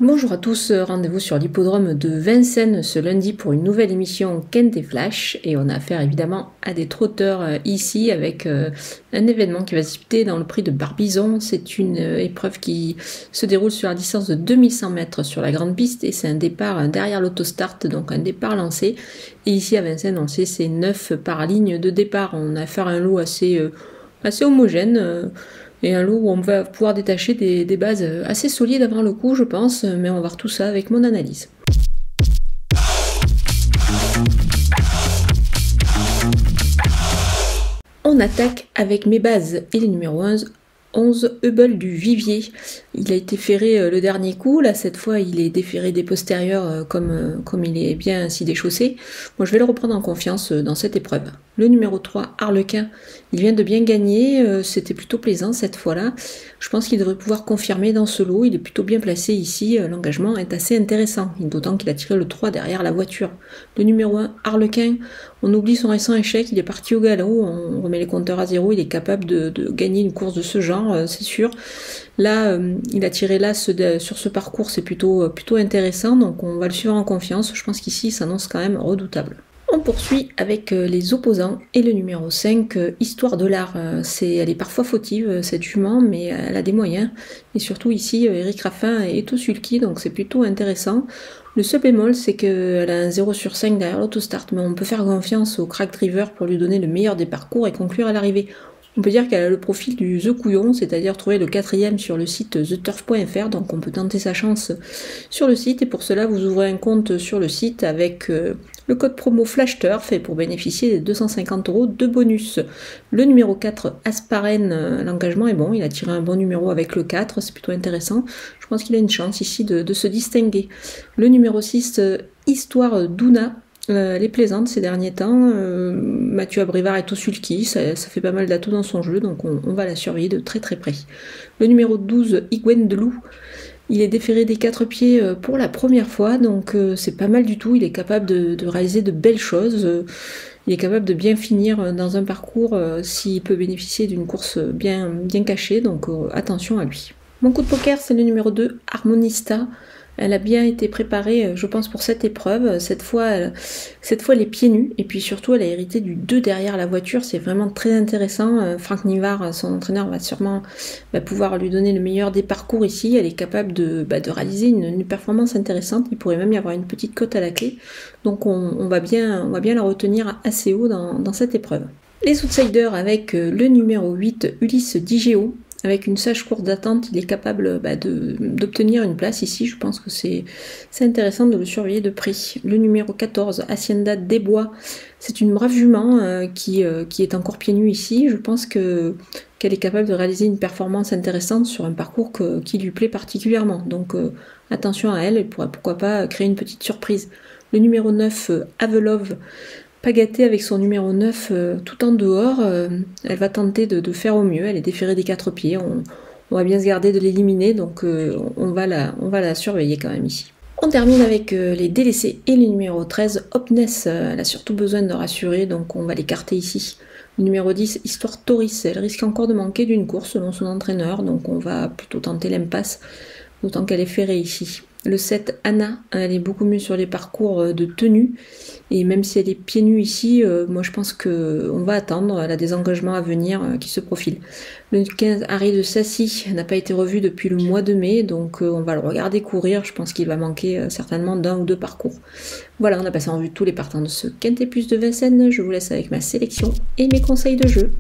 Bonjour à tous, rendez-vous sur l'hippodrome de Vincennes ce lundi pour une nouvelle émission Quinte et Flash, et on a affaire évidemment à des trotteurs ici avec un événement qui va se disputer dans le prix de Barbizon. C'est une épreuve qui se déroule sur la distance de 2100 mètres sur la grande piste et c'est un départ derrière l'autostart, donc un départ lancé. Et ici à Vincennes, on le sait, c'est 9 par ligne de départ. On a affaire à un lot assez homogène. Et un lot où on va pouvoir détacher des bases assez solides avant le coup, je pense, mais on va voir tout ça avec mon analyse. On attaque avec mes bases et les numéros 11 Hubble du Vivier. Il a été ferré le dernier coup, là cette fois il est déferré des postérieurs comme il est bien ainsi déchaussé. Moi je vais le reprendre en confiance dans cette épreuve. Le numéro 3, Harlequin, il vient de bien gagner, c'était plutôt plaisant cette fois-là. Je pense qu'il devrait pouvoir confirmer dans ce lot, il est plutôt bien placé ici, l'engagement est assez intéressant, d'autant qu'il a tiré le 3 derrière la voiture. Le numéro 1, Harlequin, on oublie son récent échec, il est parti au galop, on remet les compteurs à zéro, il est capable de gagner une course de ce genre, c'est sûr. Là, il a tiré l'as sur ce parcours, c'est plutôt intéressant, donc on va le suivre en confiance. Je pense qu'ici, il s'annonce quand même redoutable. On poursuit avec les opposants et le numéro 5, Histoire de l'art. Elle est parfois fautive, cette jument, mais elle a des moyens. Et surtout ici, Eric Raffin est tout sulky, donc c'est plutôt intéressant. Le seul bémol, c'est qu'elle a un 0 sur 5 derrière l'autostart, mais on peut faire confiance au crack driver pour lui donner le meilleur des parcours et conclure à l'arrivée. On peut dire qu'elle a le profil du The Couillon, c'est-à-dire trouver le 4e sur le site theturf.fr, donc on peut tenter sa chance sur le site, et pour cela vous ouvrez un compte sur le site avec le code promo FlashTurf et pour bénéficier des 250 € de bonus. Le numéro 4, Asparen, l'engagement est bon, il a tiré un bon numéro avec le 4, c'est plutôt intéressant. Je pense qu'il a une chance ici de se distinguer. Le numéro 6, Histoire d'Una. Elle est plaisante ces derniers temps. Mathieu Abrivard est au sulky, ça fait pas mal d'atouts dans son jeu, donc on va la surveiller de très très près. Le numéro 12, Igwen de Loup. Il est déféré des 4 pieds pour la première fois, donc c'est pas mal du tout. Il est capable de réaliser de belles choses. Il est capable de bien finir dans un parcours s'il peut bénéficier d'une course bien cachée, donc attention à lui. Mon coup de poker, c'est le numéro 2, Harmonista. Elle a bien été préparée, je pense, pour cette épreuve. Cette fois, elle est pieds nus. Et puis surtout, elle a hérité du 2 derrière la voiture. C'est vraiment très intéressant. Franck Nivard, son entraîneur, va sûrement pouvoir lui donner le meilleur des parcours ici. Elle est capable de réaliser une performance intéressante. Il pourrait même y avoir une petite cote à la clé. Donc on va bien la retenir assez haut dans cette épreuve. Les outsiders avec le numéro 8, Ulysse Digéo. Avec une sage course d'attente, il est capable d'obtenir une place ici. Je pense que c'est intéressant de le surveiller de près. Le numéro 14, Hacienda Desbois, c'est une brave jument qui est encore pieds nus ici. Je pense qu'elle est capable de réaliser une performance intéressante sur un parcours qui lui plaît particulièrement. Donc attention à elle, elle pourrait pourquoi pas créer une petite surprise. Le numéro 9, Avelove, pas gâtée avec son numéro 9 tout en dehors, elle va tenter de faire au mieux, elle est déférée des 4 pieds, on va bien se garder de l'éliminer, donc on va la surveiller quand même ici. On termine avec les délaissés et le numéro 13, Hopness, elle a surtout besoin de rassurer, donc on va l'écarter ici. Le numéro 10, Histoire Tauris, elle risque encore de manquer d'une course selon son entraîneur, donc on va plutôt tenter l'impasse, d'autant qu'elle est ferrée ici. Le 7, Anna, elle est beaucoup mieux sur les parcours de tenue. Et même si elle est pieds nus ici, moi je pense qu'on va attendre. Elle a des engagements à venir qui se profilent. Le 15, Harry de Sassy, n'a pas été revu depuis le mois de mai. Donc on va le regarder courir. Je pense qu'il va manquer certainement d'un ou deux parcours. Voilà, on a passé en vue tous les partants de ce Quintet Plus de Vincennes. Je vous laisse avec ma sélection et mes conseils de jeu.